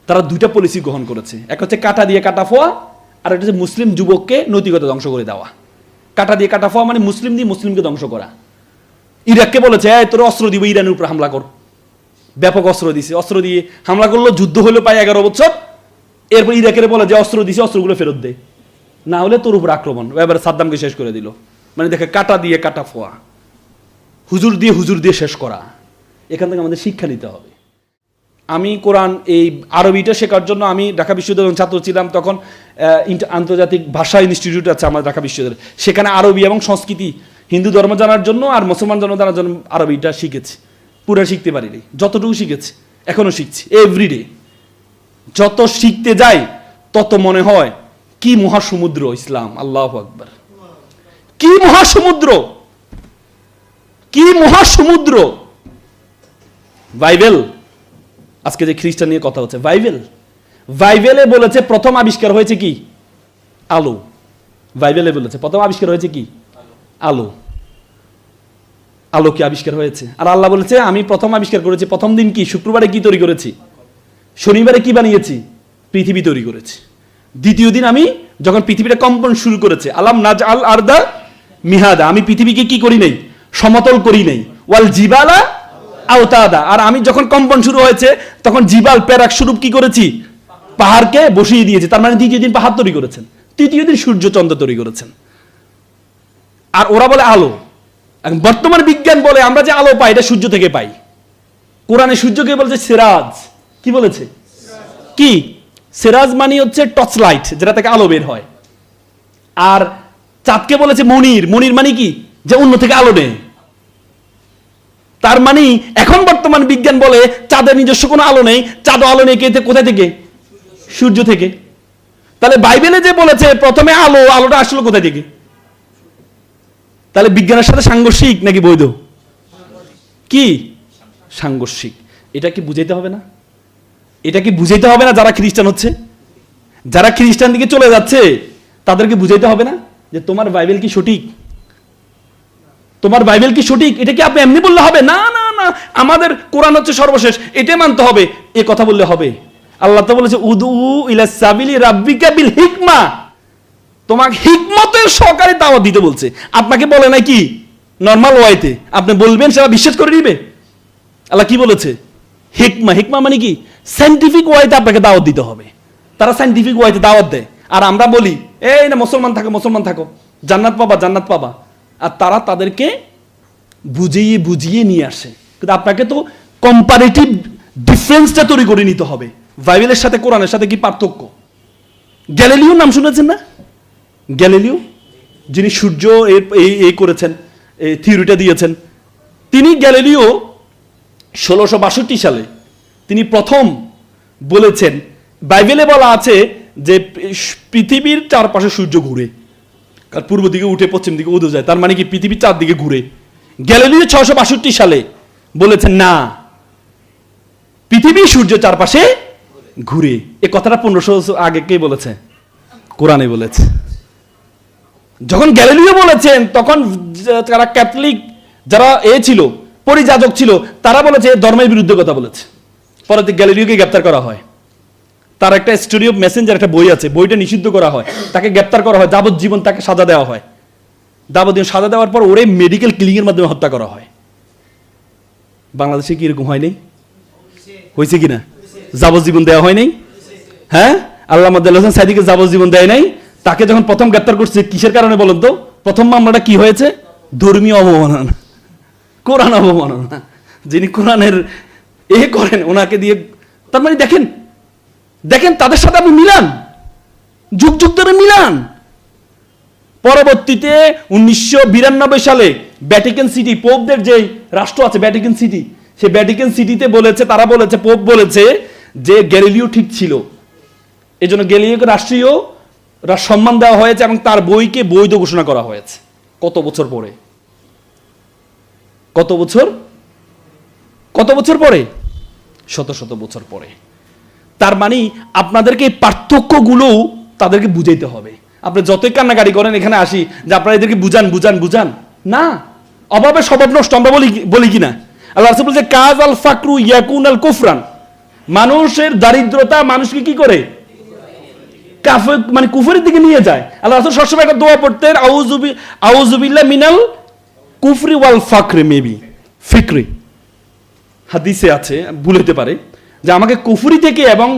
তারা দুইটা পলিসি গ্রহণ করেছে। এক হচ্ছে কাটা দিয়ে কাটা ফোয়া, আর একটা হচ্ছে মুসলিম যুবককে নৈতিকতা ধ্বংস করে দেওয়া। কাটা দিয়ে কাটা ফোয়া মানে মুসলিম দিয়ে মুসলিমকে ধ্বংস করা। ইরাককে বলেছে তোর অস্ত্র দিব, ইরানের উপর হামলা কর। ব্যাপক অস্ত্র দিছে, অস্ত্র দিয়ে হামলা করলো, যুদ্ধ হলো প্রায় 11 বছর। এরপর ইরাকের বলে যে অস্ত্র দিছে, অস্ত্রগুলো ফেরত দে, না হলে তোর উপর আক্রমণ। এবার সাদ্দামকে শেষ করে দিল। মানে দেখে কাটা দিয়ে কাটা ফোয়া, হুজুর দিয়ে শেষ করা। এখান থেকে আমাদের শিক্ষা নিতে হবে। আমি কোরআন এই আরবিটা শেখার জন্য আমি ঢাকা বিশ্ববিদ্যালয়ের ছাত্র ছিলাম, তখন আন্তর্জাতিক ভাষা ইনস্টিটিউট আছে আমার ঢাকা বিশ্ববিদ্যালয়ে। সেখানে আরবি এবং সংস্কৃতি, হিন্দু ধর্ম জানার জন্য আর মুসলমান ধর্ম জানার জন্য আরবিটা শিখেছি। পুরো শিখতে পারিনি, যতটুকু শিখেছি এখনো শিখছি এভরিডে। যত শিখতে যাই তত মনে হয় কি মহাসমুদ্র ইসলাম। আল্লাহু আকবার, কি মহাসমুদ্র, কি মহাসমুদ্র। বাইবেল, আজকে যে খ্রিস্টান নিয়ে কথা হচ্ছে, বাইবেলে বলেছে প্রথম আবিষ্কার হয়েছে কি? আলো। বাইবেলে বলেছে প্রথম আবিষ্কার হয়েছে কি? আলো। আলোকে আবিষ্কার হয়েছে। আর আল্লাহ বলেছে আমি প্রথম আবিষ্কার করেছি। প্রথম দিন কি? শুক্রবারে কি তৈরি করেছি? শনিবারে কি বানিয়েছি? পৃথিবী তৈরি করেছি। দ্বিতীয় দিন আমি যখন পৃথিবীটা কম্পন শুরু করেছে, আলাম নাজআল আরদা মিহাদা, আমি পৃথিবীকে কি করি নাই? সমতল করি নাই। ওয়াল জিবালা আওতাদা, আর আমি যখন কম্পন শুরু হয়েছে তখন জিবাল পেরাক স্বরূপ কি করেছি? পাহাড়কে বসিয়ে দিয়েছে। তার মানে দ্বিতীয় দিন পাহাড় তৈরি করেছেন, তৃতীয় দিন সূর্য চন্দ্র তৈরি করেছেন। আর ওরা বলে আলো। বর্তমান বিজ্ঞান বলে আমরা যে আলো পাই এটা সূর্য থেকে পাই। কোরআনে সূর্যকে বলছে সিরাজ। কি বলেছে? কি সিরাজ মানে হচ্ছে টর্চ লাইট, যেটা থেকে আলো বের হয়। আর চাঁদকে বলেছে মনির। মনির মানে কি? যে অন্য থেকে আলো নেই। তার মানে এখন বর্তমান বিজ্ঞান বলে চাঁদের নিজস্ব কোনো আলো নেই, চাঁদ আলো নেই কোথায় থেকে? সূর্য থেকে। তাহলে বাইবেলে যে বলেছে প্রথমে আলো, আলোটা আসলো কোথায় থেকে? তাহলে বিজ্ঞানের সাথে সাংঘর্ষিক নাকি বৈধ? কি সাংঘর্ষিক? এটা কি বুঝাইতে হবে না? এটা কি বুঝাইতে হবে না? যারা খ্রিস্টান হচ্ছে, যারা খ্রিস্টান দিকে চলে যাচ্ছে তাদেরকে বুঝাইতে হবে না যে তোমার বাইবেল কি সঠিক? তোমার বাইবেল কি সঠিক? এটা কি আপনি এমনি বললে হবে? না না না, আমাদের কোরআন হচ্ছে সর্বশেষ, এটাই মানতে হবে, এ কথা বললে হবে? আল্লাহ তো বলেছে উদু ইলা সাবিলি রাব্বিকা বিল হিকমা, তোমাকে হিকমতের সহকারে দাওয়াত দিতে বলছে। আপনাকে বলে না কি নরমাল ওয়াইতে আপনি বলবেন সেটা বিশ্বাস করে নিবে? আল্লাহ কি বলেছে? হিকমা। হিকমা মানে কি? সায়েন্টিফিক ওয়াইতে আপনাকে দাওয়াত দিতে হবে। তারা সায়েন্টিফিক ওয়াইতে দাওয়াত দেয়, আর আমরা বলি এই না মুসলমান থাকো, মুসলমান থাকো, জান্নাত পাবা, জান্নাত পাবা। আর তারা তাদেরকে বুঝিয়ে বুঝিয়ে নিয়ে আসে। কিন্তু আপনাকে তো কম্পারেটিভ ডিফারেন্সটা তৈরি করে নিতে হবে। বাইবেলের সাথে কোরআনের সাথে কি পার্থক্য? গ্যালিলিও নাম শুনেছেন না? গ্যালিলিও, যিনি সূর্য এই করেছেন, এই থিওরিটা দিয়েছেন, তিনি গ্যালিলিও 1662 সালে তিনি প্রথম বলেছেন, বাইবেলে বলা আছে যে পৃথিবীর চারপাশে সূর্য ঘুরে, পূর্ব দিকে উঠে পশ্চিম দিকে উদয় যায়। তার মানে কি পৃথিবীর চারদিকে ঘুরে। গ্যালিলিও 662 সালে বলেছেন না, পৃথিবী সূর্য চারপাশে ঘুরে। এই কথাটা 1500 আগে কে বলেছে? কোরআনে বলেছে। যখন গ্যালিলিও বলেছেন তখন যারা ক্যাথলিক, যারা ছিল পরিযাজক ছিল, তারা বলেছে ধর্মের বিরুদ্ধে কথা বলেছে। পরে গ্যালিলিওকে গ্রেপ্তার করা হয়। তার একটা স্টোরি অফ মেসেঞ্জার একটা বই আছে, বইটা নিষিদ্ধ করা হয়, তাকে গ্রেপ্তার করা হয়, যাবজ্জীবন তাকে সাজা দেওয়া হয়। যাবজ্জীবন সাজা দেওয়ার পর ওরে মেডিকেল ক্লিনিকের মাধ্যমে হত্যা করা হয়। বাংলাদেশে কি এরকম হয় নাই? হয়েছে কিনা? যাবজ্জীবন দেওয়া হয় নাই? হ্যাঁ, আল্লামা দেলোয়ার হোসেন সাঈদীকে যাবজ্জীবন দেয় নাই। তাকে যখন প্রথম গ্রেপ্তার করছে কিসের কারণে বলেন তো? প্রথম মামলাটা কি হয়েছে? ধর্মীয় অবমাননা, কোরআন অবমাননা। যিনি কোরআনের করেন ওনাকে দিয়ে। তার মানে দেখেন দেখেন তাদের সাথে আপনি মিলান, যুগ যুগ ধরে মিলান। পরবর্তীতে 1992 সালে ভ্যাটিকান সিটি, পোপদের যে রাষ্ট্র আছে ভ্যাটিকান সিটি, সেই ভ্যাটিকান সিটিতে বলেছে, তারা বলেছে, পোপ বলেছে যে গ্যালিলিও ঠিক ছিল। এই জন্য গ্যালিলিওকে রাষ্ট্রীয় সম্মান দেওয়া হয়েছে এবং তার বইকে বৈধ ঘোষণা করা হয়েছে। কত বছর পরে? কত বছর? কত বছর পরে? শত শত বছর পরে। তার মানে আপনাদেরকে এই পার্থক্যগুলো তাদেরকে বুঝাইতে হবে। আপনি যতই কান্নাকাটি করেন এখানে আসি যে আপনারা এদেরকে বুঝান বুঝান বুঝান, না, অভাবে স্বভাব নষ্ট আমরা বলি কিনা? আল্লাহ রাসূল বলেছে কাজ আল ফাকরু ইয়াকুন আল কুফরান, মানুষের দারিদ্রতা মানুষকে কি করে, মানে কুফরের দিকে নিয়ে যায়। আল্লাহ রাসূল সবসময় একটা দোয়া পড়তেন, আউযুবিল্লাহ মিনাল কুফরি ওয়াল ফাকরি, মেবি ফিকরি, হাদিসে আছে, ভুল হতে পারে, যে আমাকে কুফরি থেকে এবং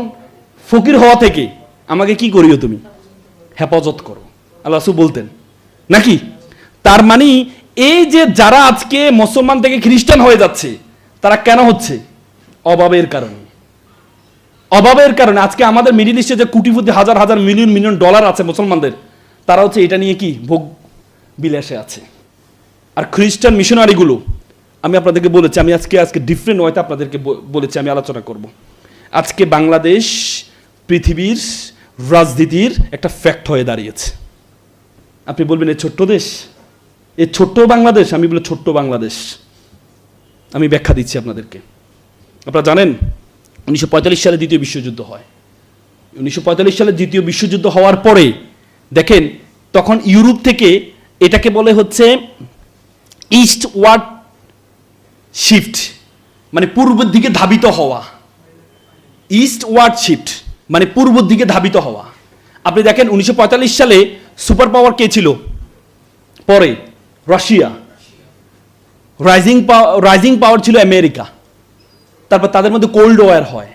ফকির হওয়া থেকে আমাকে কি করিও তুমি, হেফাজত করো, আল্লাহ রাসূল বলতেন নাকি। তার মানে এই যে যারা আজকে মুসলমান থেকে খ্রিস্টান হয়ে যাচ্ছে, তারা কেন হচ্ছে? অভাবের কারণে। অভাবের কারণে আজকে আমাদের মিডিল ইস্টে যে কোটিপতি, হাজার হাজার মিলিয়ন মিলিয়ন ডলার আছে মুসলমানদের, তারা হচ্ছে এটা নিয়ে কি ভোগ বিলাসে আছে। আর খ্রিস্টান মিশনারিগুলো, আমি আপনাদেরকে বলেছি, আমি আজকে ডিফারেন্ট ওয়েতে আপনাদেরকে বলেছি, আমি আলোচনা করব। আজকে বাংলাদেশ পৃথিবীর রাজনীতির একটা ফ্যাক্ট হয়ে দাঁড়িয়েছে। আপনি বলবেন এই ছোট্ট দেশ, এই ছোট্ট বাংলাদেশ, আমি বলি ছোট্ট বাংলাদেশ। আমি ব্যাখ্যা দিচ্ছি আপনাদেরকে। আপনারা জানেন 1945 সালে দ্বিতীয় বিশ্বযুদ্ধ হয়। 1945 সালে দ্বিতীয় বিশ্বযুদ্ধ হওয়ার পরে দেখেন, তখন ইউরোপ থেকে এটাকে বলে হচ্ছে ইস্ট ওয়ার্ড শিফট, মানে পূর্বের দিকে ধাবিত হওয়া। ইস্ট ওয়ার্ড শিফট মানে পূর্বের দিকে ধাবিত হওয়া। আপনি দেখেন 1945 সালে সুপার পাওয়ার কে ছিল? পরে রাশিয়া। রাইজিং পাওয়ার ছিল আমেরিকা। তারপর তাদের মধ্যে কোল্ড ওয়ার হয়,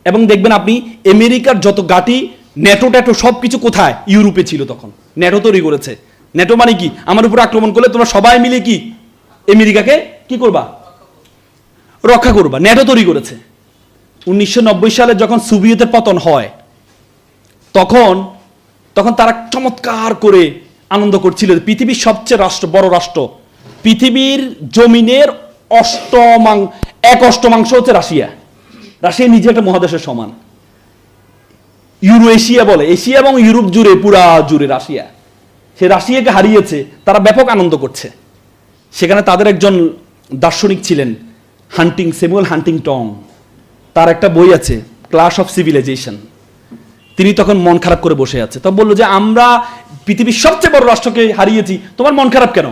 এবং দেখবেন আপনি আমেরিকার যত গাটি, ন্যাটো ট্যাটো সব কিছু কোথায়? ইউরোপে ছিল। তখন ন্যাটো তৈরি করেছে। ন্যাটো মানে কি? আমার উপর আক্রমণ করলে তোমরা সবাই মিলে কি আমেরিকাকে কি করবা? রক্ষা করবা। ন্যাটো তৈরি করেছে। 1990 সালে যখন সোভিয়েতের পতন হয়, তখন তারা চমৎকার করে আনন্দ করছিল। পৃথিবীর সবচেয়ে বড় রাষ্ট্র, পৃথিবীর জমিনের 1/8 হচ্ছে রাশিয়া। রাশিয়া নিজে একটা মহাদেশের সমান। ইউরো এশিয়া বলে, এশিয়া এবং ইউরোপ জুড়ে, পুরা জুড়ে রাশিয়া। সে রাশিয়াকে হারিয়েছে, তারা ব্যাপক আনন্দ করছে। সেখানে তাদের একজন দার্শনিক ছিলেন স্যামুয়েল হান্টিংটন। তার একটা বই আছে, ক্লাশ অফ সিভিলাইজেশন। তিনি তখন মন খারাপ করে বসে আছে। তখন বললো যে আমরা পৃথিবীর সবচেয়ে বড় রাষ্ট্রকে হারিয়েছি, তোমার মন খারাপ কেন?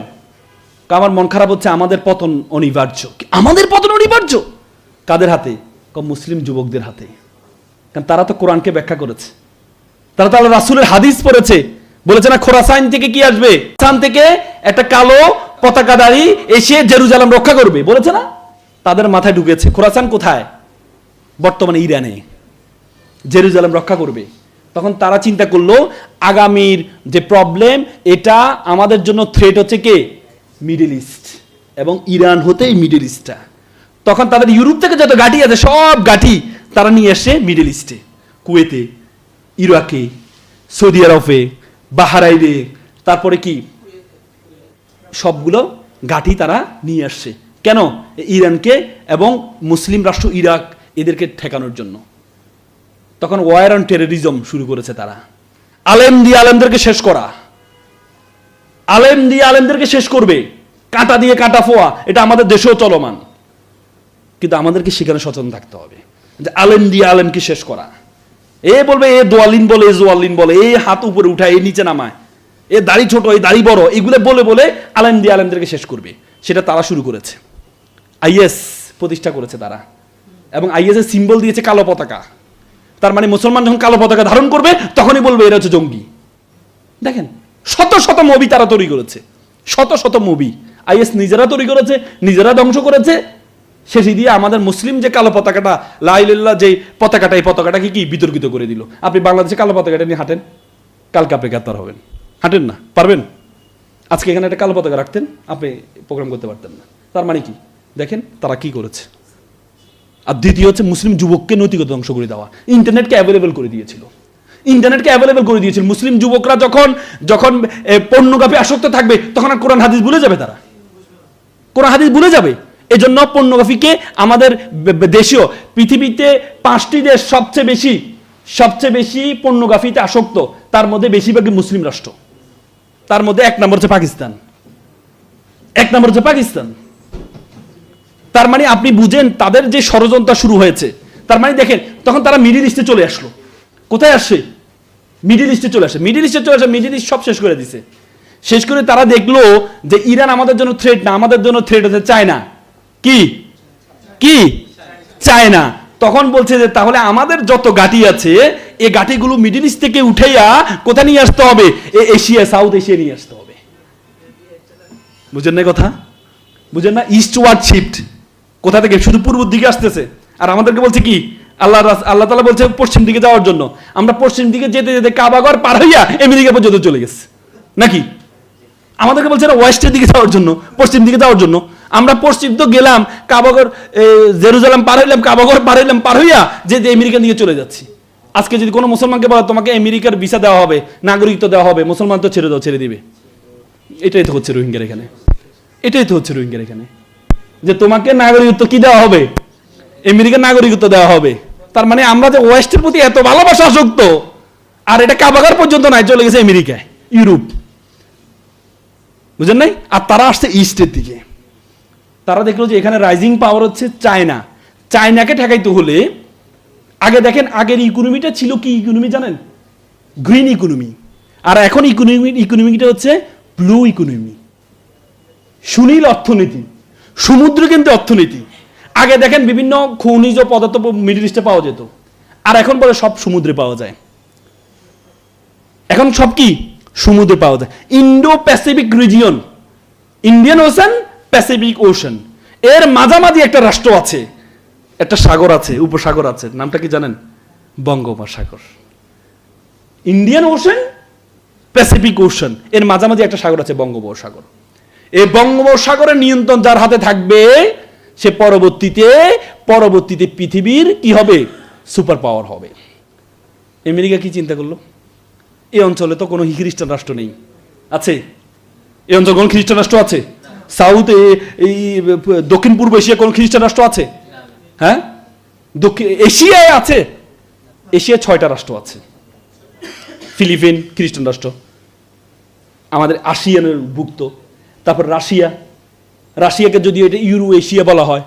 আমার মন খারাপ হচ্ছে আমাদের পতন অনিবার্য। আমাদের পতন অনিবার্য কাদের হাতে? মুসলিম যুবকদের হাতে। কারণ তারা তো কোরআনকে ব্যাখ্যা করেছে, তারা তো আল্লাহ রাসূলের হাদিস পড়েছে। বলেছে না, খোরাসান থেকে কি আসবে? খোরাসান থেকে একটা কালো পতাকাধারী এসে জেরুজালেম রক্ষা করবে, বলেছে না? তাদের মাথায় ঢুকেছে খোরাসান কোথায়? বর্তমানে ইরানে। জেরুজালেম রক্ষা করবে। তখন তারা চিন্তা করলো আগামীর যে প্রবলেম, এটা আমাদের জন্য থ্রেট হচ্ছে কে? মিডল ইস্ট, এবং ইরান হতেই মিডল ইস্টটা। তখন তাদের ইউরোপ থেকে যত গাটি আছে সব গাটি তারা নিয়ে আসে মিডল ইস্টে, কুয়েতে, ইরাকে, সৌদি আরবে, বাহরাইনে, তারপরে কি সবগুলো গাটি তারা নিয়ে আসছে। কেন? ইরানকে এবং মুসলিম রাষ্ট্র ইরাক এদেরকে ঠেকানোর জন্য। তখন ওয়ার অন টেররিজম শুরু করেছে তারা। আলেম দিয়ে আলেমদেরকে শেষ করা, আলেম দিয়ে আলেমদেরকে শেষ করবে, কাঁটা দিয়ে কাঁটা ফোয়া। এটা আমাদের দেশেও চলমান, কিন্তু আমাদেরকে সেখানে সচেতন থাকতে হবে যে আলেম দিয়ে আলেমকে শেষ করা। এ বলবে এ দোয়ালিন বলে, এ জোয়ালিন বলে, এই হাত উপরে উঠায়, এই নিচে নামায়, এ দাড়ি ছোট, এই দাড়ি বড়, এগুলো বলে বলে আলেম দিয়ে আলেমদেরকে শেষ করবে। সেটা তারা শুরু করেছে। আইএস প্রতিষ্ঠা করেছে তারা, এবং আইএস এর সিম্বল দিয়েছে কালো পতাকা। তার মানে মুসলমান যখন কালো পতাকা ধারণ করবে তখনই বলবে এরা হচ্ছে জঙ্গি। দেখেন, শত শত মুভি তারা তৈরি করেছে, শত শত মুভি আইএস নিজেরা তৈরি করেছে, নিজেরা ধ্বংস করেছে। শেষে দিয়ে আমাদের মুসলিম যে কালো পতাকাটা, লা ইলাহা ইল্লাল্লাহ যে পতাকাটা, এই পতাকাটাকে কি বিতর্কিত করে দিল। আপনি বাংলাদেশে কালো পতাকাটা নিয়ে হাঁটেন, কালকে আপনি গ্রেপ্তার হবেন। হাঁটেন না, পারবেন? আজকে এখানে একটা কালো পতাকা রাখতেন, আপনি প্রোগ্রাম করতে পারতেন না। তার মানে কি? দেখেন তারা কি করেছে। আর দ্বিতীয় হচ্ছে মুসলিম যুবককে নৈতিকতা ধ্বংস করে দেওয়া। ইন্টারনেটকে অ্যাভেলেবেল করে দিয়েছিল, ইন্টারনেটকে অ্যাভেলেবেল করে দিয়েছিল। মুসলিম যুবকরা যখন পর্নোগ্রাফি আসক্ত থাকবে, তখন আর কোরআন হাদিস ভুলে যাবে, তারা কোরআন হাদিস ভুলে যাবে। এজন্য পর্নোগ্রাফিকে আমাদের দেশীয়, পৃথিবীতে 5টি দেশ সবচেয়ে বেশি পর্নোগ্রাফিতে আসক্ত, তার মধ্যে বেশিরভাগই মুসলিম রাষ্ট্র। তার মধ্যে 1 নম্বর হচ্ছে পাকিস্তান, 1 নম্বর হচ্ছে পাকিস্তান। তার মানে আপনি বুঝেন তাদের যে ষড়যন্ত্র শুরু হয়েছে। তার মানে দেখেন, তখন তারা মিডিল ইস্টে চলে আসলো। কোথায় আসছে? মিডিল ইস্টে চলে আসে। মিডিল ইস্ট সব শেষ করে দিছে। শেষ করে তারা দেখলো যে ইরান আমাদের জন্য থ্রেট না, আমাদের জন্য থ্রেট হচ্ছে চায়না। কি চায়না। তখন বলছে যে তাহলে আমাদের যত ঘাঁটি আছে এই ঘাঁটিগুলো মিডল ইস্ট থেকে উঠাইয়া কোথায় নিয়ে আসতে হবে, এশিয়া, সাউথ এশিয়া নিয়ে আসতে হবে। বুঝেন না কথা? বুঝেন না? ইস্ট ওয়ার্ড শিফট, কোথা থেকে? শুধু পূর্ব দিকে আসতেছে। আর আমাদেরকে বলছে কি, আল্লাহ তাআলা বলছে পশ্চিম দিকে যাওয়ার জন্য। আমরা পশ্চিম দিকে যেতে যেতে কাবাঘর পার হইয়া আমেরিকা পর্যন্ত চলে গেছে নাকি? আমাদেরকে বলছে না ওয়েস্টের দিকে যাওয়ার জন্য, পশ্চিম দিকে যাওয়ার জন্য। আমরা পশ্চিম তো গেলাম, কাবাঘর, জেরুজালেম পার হইলাম, কাবাঘর পার হইলাম, পার হইয়া যে আমেরিকার দিকে চলে যাচ্ছি। আজকে যদি কোনো মুসলমানকে বলা তোমাকে আমেরিকার ভিসা দেওয়া হবে, নাগরিকত্ব দেওয়া হবে, মুসলমান তো ছেড়ে দাও, ছেড়ে দিবে। এটাই তো হচ্ছে রোহিঙ্গার এখানে, এটাই তো হচ্ছে রোহিঙ্গার এখানে, যে তোমাকে নাগরিকত্ব কি দেওয়া হবে, আমেরিকার নাগরিকত্ব দেওয়া হবে। তার মানে আমরা যে ওয়েস্টের প্রতি এত ভালোবাসা আসক্ত, আর এটা কাবাঘর পর্যন্ত নাই, চলে গেছে আমেরিকায়, ইউরোপ। বুঝেন নাই? আর তারা আসছে ইস্টের দিকে। তারা দেখলো যে এখানে রাইজিং পাওয়ার হচ্ছে চায়না। চায়নাকে ঠেকাইতে হলে আগে দেখেন, আগের ইকোনমিটা ছিল কি ইকোনমি জানেন? Green economy. আর এখন ইকোনমিটা হচ্ছে ব্লু ইকোনমি, সুনীল অর্থনীতি, সমুদ্র কিন্তু অর্থনীতি। আগে দেখেন বিভিন্ন খনিজ পদার্থ মিডল ইস্টে পাওয়া যেত, আর এখন বলে সব সমুদ্রে পাওয়া যায়। এখন সব কি সমুদ্রে পাওয়া যায়। Indo Pacific region, Indian ocean, Pacific ocean, এর মাঝামাঝি একটা রাষ্ট্র আছে, একটা সাগর আছে, উপসাগর আছে, নামটা কি জানেন? বঙ্গোপসাগর। ইন্ডিয়ান ওশান, প্যাসিফিক ওশান, এর মাঝামাঝি একটা সাগর আছে, বঙ্গোপসাগর। এই বঙ্গোপসাগরের নিয়ন্ত্রণ যার হাতে থাকবে, সে পরবর্তীতে পৃথিবীর কি হবে? সুপার পাওয়ার হবে। আমেরিকা কি চিন্তা করলো? এই অঞ্চলে তো কোনো খ্রিস্টান রাষ্ট্র নেই, আছে? এই অঞ্চলে কোনো খ্রিস্টান রাষ্ট্র আছে? সাউথ, এই দক্ষিণ পূর্ব এশিয়া কোনো খ্রিস্টান রাষ্ট্র আছে? হ্যাঁ, দক্ষিণ এশিয়ায় আছে। এশিয়ায় 6টা রাষ্ট্র আছে। ফিলিপিন খ্রিস্টান রাষ্ট্র, আমাদের আসিয়ানের ভুক্ত। তারপর রাশিয়াকে যদি এটা ইউরো এশিয়া বলা হয়,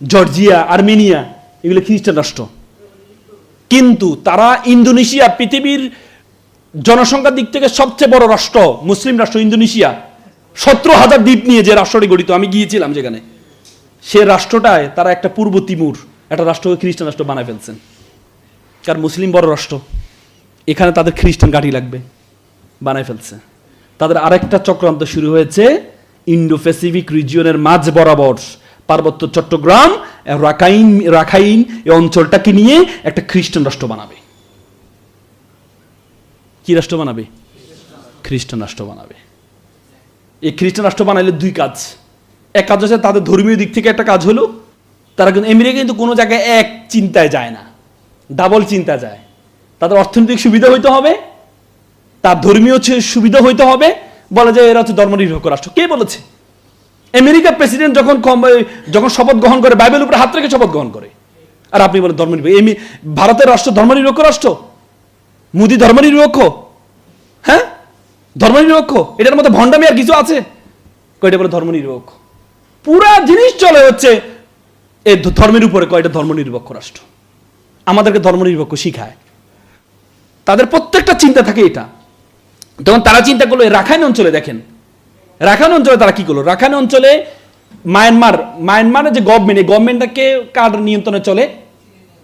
জর্জিয়া, আর্মেনিয়া, এগুলো খ্রিস্টান রাষ্ট্র। কিন্তু তারা ইন্দোনেশিয়া, পৃথিবীর জনসংখ্যার দিক থেকে সবচেয়ে বড় রাষ্ট্র, মুসলিম রাষ্ট্র ইন্দোনেশিয়া, 17,000 দ্বীপ নিয়ে যে রাষ্ট্রটি গঠিত, আমি গিয়েছিলাম যেখানে, সে রাষ্ট্রটায় তারা একটা পূর্ব তিমুর একটা রাষ্ট্রকে খ্রিস্টান রাষ্ট্র বানায় ফেলছেন। কারণ মুসলিম বড় রাষ্ট্র, এখানে তাদের খ্রিস্টান ঘাঁটি লাগবে, বানায় ফেলছে। তাদের আরেকটা চক্রান্ত শুরু হয়েছে, ইন্ডো প্যাসিফিক রিজিয়নের মাঝ বরাবর পার্বত্য চট্টগ্রাম, রাখাইন এই অঞ্চলটাকে নিয়ে একটা খ্রিস্টান রাষ্ট্র বানাবে। কি রাষ্ট্র বানাবে? খ্রিস্টান রাষ্ট্র বানাবে। এই খ্রিস্টান রাষ্ট্র বানাইলে 2 কাজ। এক কাজ হচ্ছে তাদের ধর্মীয় দিক থেকে একটা কাজ হলো, তারা কিন্তু আমেরিকা কিন্তু কোনো জায়গায় এক চিন্তায় যায় না, ডাবল চিন্তা যায়। তাদের অর্থনৈতিক সুবিধা হইতে হবে, তার ধর্মীয় সুবিধা হইতে হবে। বলে যে এরা হচ্ছে ধর্মনিরপেক্ষ রাষ্ট্র। কে বলেছে? আমেরিকার প্রেসিডেন্ট যখন শপথ গ্রহণ করে, বাইবেল উপরে হাত রেখে শপথ গ্রহণ করে, আর আপনি বলেন ধর্মনিরপেক্ষ। ভারতের রাষ্ট্র ধর্মনিরপেক্ষ রাষ্ট্র? মোদি ধর্মনিরপেক্ষ? হ্যাঁ, ধর্মনিরপেক্ষ? এটার মধ্যে ভণ্ডামি আর কিছু আছে? কয়টা বলে ধর্মনিরপেক্ষ? পুরা জিনিস চলে হচ্ছে এই ধর্মের উপরে। কয়টা ধর্মনিরপেক্ষ রাষ্ট্র আমাদেরকে ধর্মনিরপেক্ষ শিখায়। তাদের প্রত্যেকটা চিন্তা থাকে এটা। তখন তারা চিন্তা করলো রাখাইন অঞ্চলে, দেখেন রাখাইন অঞ্চলে তারা কি করলো। রাখাইন অঞ্চলে মায়ানমারের যে গভর্নমেন্ট, এই গভর্নমেন্টটাকে কার নিয়ন্ত্রণে চলে?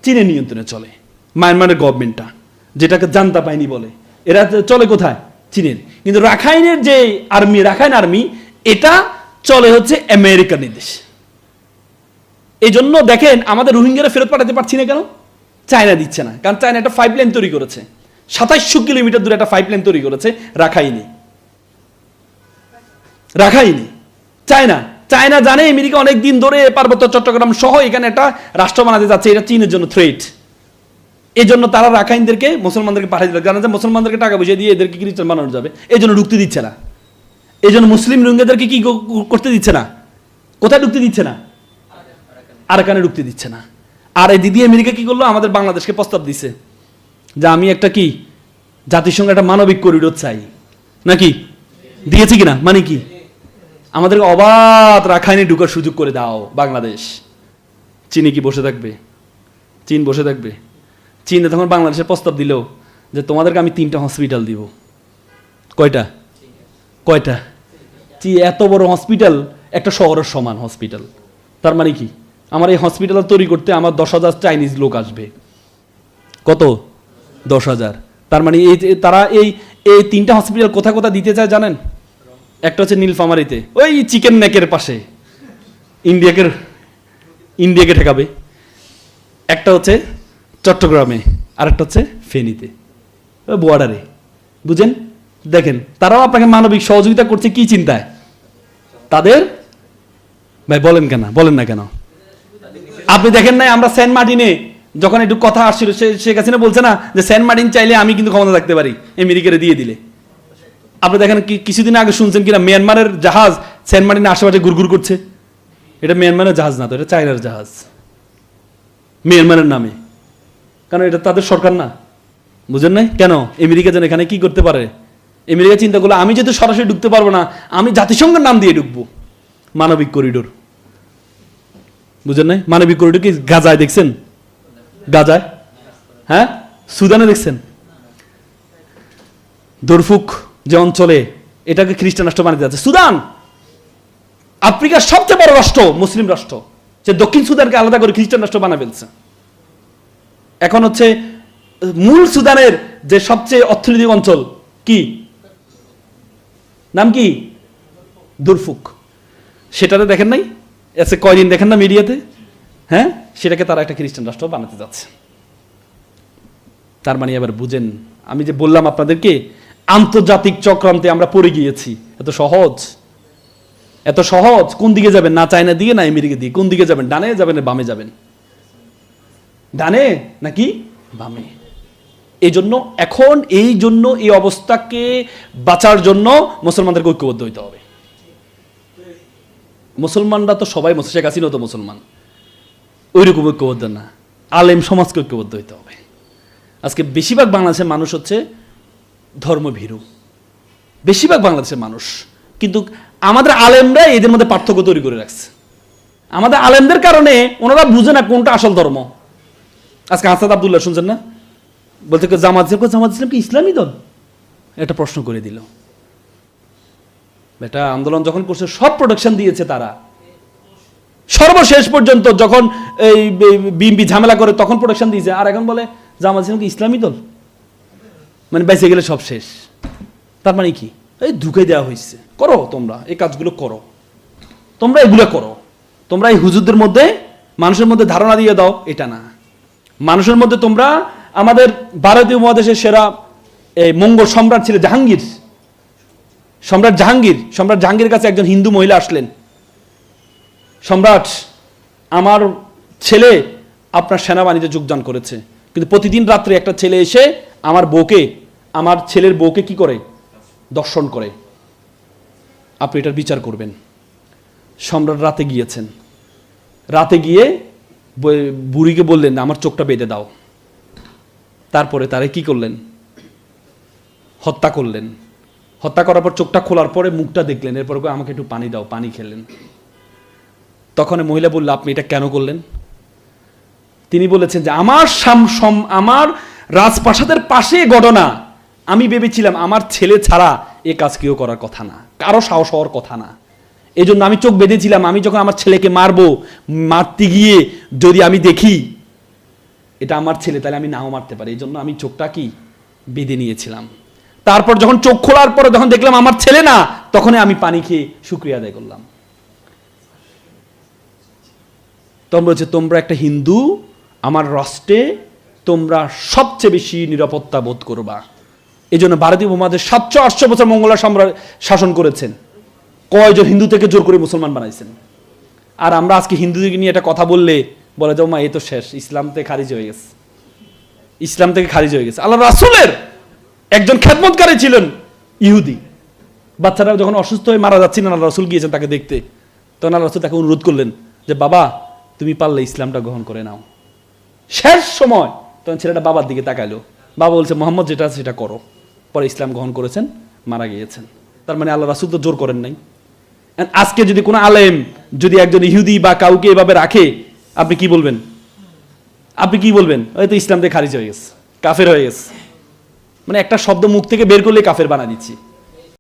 চীনের নিয়ন্ত্রণে চলে মায়ানমারের গভর্নমেন্টটা, যেটাকে জান্তা বাহিনী বলে। এরা চলে কোথায়? চীনের। কিন্তু রাখাইনের যে আর্মি, রাখাইন আর্মি, এটা চলে হচ্ছে আমেরিকার নির্দেশ। এই জন্য দেখেন আমাদের রোহিঙ্গারা ফেরত পাঠাতে পারছি না কেন? চায়না দিচ্ছে না। কারণ চায়না একটা 5 লেন তৈরি করেছে, 2700 কিলোমিটার দূরে একটা 5 লেন তৈরি করেছে রাখাইনে। চায়না জানে আমেরিকা অনেক দিন ধরে পার্বত্য চট্টগ্রাম সহ এখানে একটা রাষ্ট্র বানাতে যাচ্ছে, এটা চীনের জন্য থ্রেট। এই জন্য তারা রাখাইনদেরকে, মুসলমানদেরকে পাঠিয়ে দিল, জানা যায় মুসলমানদেরকে টাকা পয়সা দিয়ে এদেরকে খ্রিস্টান বানানো যাবে, এই জন্য ঢুকতে দিচ্ছে না। এই জন্য মুসলিম রোহিঙ্গাদেরকে কি করতে দিচ্ছে না? কোথায় ঢুকতে দিচ্ছে না? আরাকানে ঢুকতে দিচ্ছে না। আর এই দিদি আমেরিকা কি করলো? আমাদের বাংলাদেশকে প্রস্তাব দিছে যে আমি একটা কি জাতিসংঘ একটা মানবিক করিডোর চাই, নাকি দিয়েছে কিনা? মানে কি আমাদেরকে অবাধ রাখাইনে ঢুকার সুযোগ করে দাও বাংলাদেশ। চীনে কি বসে থাকবে? চীন বসে থাকবে? চীন তখন বাংলাদেশের প্রস্তাব দিল যে তোমাদেরকে আমি 3টা হসপিটাল দিব। কয়টা? এত বড় হসপিটাল একটা শহরের সমান হসপিটাল। তার মানে কি আমার এই হসপিটাল তৈরি করতে আমার 10,000 চাইনিজ লোক আসবে। কত? 10,000। তার মানে এই তারা এই 3টা হসপিটাল কোথা কোথা দিতে চায় জানেন? একটা হচ্ছে নীলফামারীতে, ওই চিকেন নেকের পাশে, ইন্ডিয়াকে ঠেকাবে। একটা হচ্ছে চট্টগ্রামে, আর একটা হচ্ছে ফেনীতে, ওই বর্ডারে। বুঝেন? দেখেন, তারাও আপনাকে মানবিক সহযোগিতা করছে কি চিন্তায়? তাদের ভাই বলেন না কেন? আপনি দেখেন নাই আমরা সেন্ট মার্টিনে যখন একটু কথা আসছিল, শেখ হাসিনা বলছে না যে সেন্ট মার্টিন চাইলে আমি কিন্তু ক্ষমতা থাকতে পারি, আমেরিকারে দিয়ে দিলে। আপনি দেখেন কিছুদিন আগে শুনছেন কিনা মিয়ানমারের জাহাজ সেন্ট মার্টিনের আশেপাশে ঘুরঘুর করছে। এটা মিয়ানমারের জাহাজ না তো, এটা চায়নার জাহাজ, মিয়ানমারের নামে। কারণ এটা তাদের সরকার না। বুঝেন নাই কেন? আমেরিকা যেন এখানে কি করতে পারে? আমেরিকা চিন্তা করলো আমি যেহেতু সরাসরি ঢুকতে পারবো না, আমি জাতিসংঘের নাম দিয়ে ঢুকবো, মানবিক করিডোর। বুঝেন নাই? মানবিক করিডোর কি গাজায় দেখছেন? গাজায়, হ্যাঁ, সুদানে দেখছেন? দরফুক যে অঞ্চলে, এটাকে খ্রিস্টান রাষ্ট্র বানিয়ে যাচ্ছে। সুদান আফ্রিকার সবচেয়ে বড় রাষ্ট্র, মুসলিম রাষ্ট্র, যে দক্ষিণ সুদানকে আলাদা করে খ্রিস্টান রাষ্ট্র বানিয়ে ফেলছে। এখন হচ্ছে মূল সুদানের যে সবচেয়ে অর্থনৈতিক অঞ্চল কি নাম? কি? দরফুক। সেটাতে দেখেন নাই এসে কয়দিন দেখেন না মিডিয়াতে? হ্যাঁ, সেটাকে তারা একটা খ্রিস্টান রাষ্ট্র বানাতে যাচ্ছে। তার মানে এবার বুঝেন, আমি যে বললাম আপনাদেরকে আন্তর্জাতিক চক্রান্তে আমরা পড়ে গিয়েছি। এত সহজ। কোন দিকে যাবেন? না চায়না দিকে না আমেরিকা দিয়ে। কোন দিকে যাবেন? ডানে যাবেন না বামে যাবেন? ডানে নাকি বামে? এই জন্য এই অবস্থাকে বাঁচার জন্য মুসলমানদেরকে ঐক্যবদ্ধ হইতে হবে। মুসলমানরা তো সবাই, শেখ হাসিনা তো মুসলমান, ওইরকম ঐক্যবদ্ধ না, আলেম সমাজকে ঐক্যবদ্ধ হইতে হবে। আজকে বেশিরভাগ বাংলাদেশের মানুষ হচ্ছে ধর্মভীরু, বেশিরভাগ বাংলাদেশের মানুষ। কিন্তু আমাদের আলেমরা এদের মধ্যে পার্থক্য তৈরি করে রাখছে। আমাদের আলেমদের কারণে ওনারা বুঝে না কোনটা আসল ধর্ম। আজকে আসাদ আব্দুল্লাহ শুনছেন না? বলতে জামাত ইসলাম কি ইসলামী দল? এটা প্রশ্ন করে দিল। এটা আন্দোলন যখন করছে সব প্রোটেকশন দিয়েছে তারা, সর্বশেষ পর্যন্ত যখন এই বিএনপি ঝামেলা করে তখন প্রোটেকশন দিয়েছে। আর এখন বলে জামাত ইসলাম কি ইসলামী দল? মানে বেঁচে গেলে সব শেষ। তার মানে কি? এই ঢুকে দেওয়া হয়েছে। করো তোমরা এই কাজগুলো, করো তোমরা, এগুলো করো তোমরা। এই হুজুরদের মধ্যে, মানুষের মধ্যে ধারণা দিয়ে দাও এটা না। মানুষের মধ্যে তোমরা, আমাদের ভারতীয় মহাদেশের সেরা এই মঙ্গল সম্রাট ছিল জাহাঙ্গীর, সম্রাট জাহাঙ্গীরের কাছে একজন হিন্দু মহিলা আসলেন। সম্রাট, আমার ছেলে আপনার সেনাবাহিনীতে যোগদান করেছে, কিন্তু প্রতিদিন রাত্রে একটা ছেলে এসে আমার ছেলের বউকে কি করে? দর্শন করে। আপনি এটার বিচার করবেন। সম্রাট রাতে গিয়েছেন, রাতে গিয়ে বুড়িকে বললেন আমার চোখটা বেঁধে দাও। তারপরে তারে কি করলেন? হত্যা করলেন। হত্যা করার পর চোখটা খোলার পরে মুখটা দেখলেন, এরপর আমাকে একটু পানি দাও, পানি খেলেন। তখন মহিলা বলল আপনি এটা কেন করলেন? তিনি বলেছেন যে আমার রাজপ্রাসাদের পাশে ঘটনা, আমি ভেবেছিলাম আমার ছেলে ছাড়া এ কাজ কেউ করার কথা না, কারো সাহস হওয়ার কথা না। এই জন্য আমি চোখ বেঁধেছিলাম। আমি যখন আমার ছেলেকে মারতে গিয়ে যদি আমি দেখি এটা আমার ছেলে, তাহলে আমি নাও মারতে পারি। এই জন্য আমি চোখটা কি বেঁধে নিয়েছিলাম। তারপর যখন চোখ খোলার পরে যখন দেখলাম আমার ছেলে না, তখনই আমি পানি খেয়ে শুকরিয়া আদায় করলাম। তখন বলছে তোমরা একটা হিন্দু, আমার রাষ্ট্রে তোমরা সবচেয়ে বেশি নিরাপত্তা বোধ করবা। এই জন্য ভারতীয় উপমহাদেশ 700-800 বছর মঙ্গলা সম্রাট শাসন করেছেন। কয়জন হিন্দু থেকে জোর করে মুসলমান বানাইছেন। আর আমরা আজকে হিন্দুদেরকে নিয়ে একটা কথা বললে বলে যাও মা এই তো শেষ, ইসলাম থেকে খারিজ হয়ে গেছে। আল্লাহ রাসূলের একজন খেদমতকারী ছিলেন ইহুদি। বাচ্চারা যখন অসুস্থ হয়ে মারা যাচ্ছিলেন, আল্লাহ রাসূল গিয়েছেন তাকে দেখতে। তখন আল্লাহ রাসূল তাকে অনুরোধ করলেন যে বাবা তুমি পারলে ইসলামটা গ্রহণ করে নাও। শেষ সময় তখন ছেলেটা বাবার দিকে তাকাইলো। বাবা বলছে মোহাম্মদ যেটা আছে সেটা করো। পরে ইসলাম গ্রহণ করেছেন, মারা গিয়েছেন। তার মানে আল্লাহ রাসূল তো জোর করেন নাই। আজকে যদি কোনো আলেম যদি একজন ইহুদি বা কাউকে এভাবে রাখে, আপনি কি বলবেন? হয়তো ইসলাম থেকে খারিজ হয়ে গেছে, কাফের হয়ে গেছে। মানে একটা শব্দ মুখ থেকে বের করলে কাফের বানা দিচ্ছি।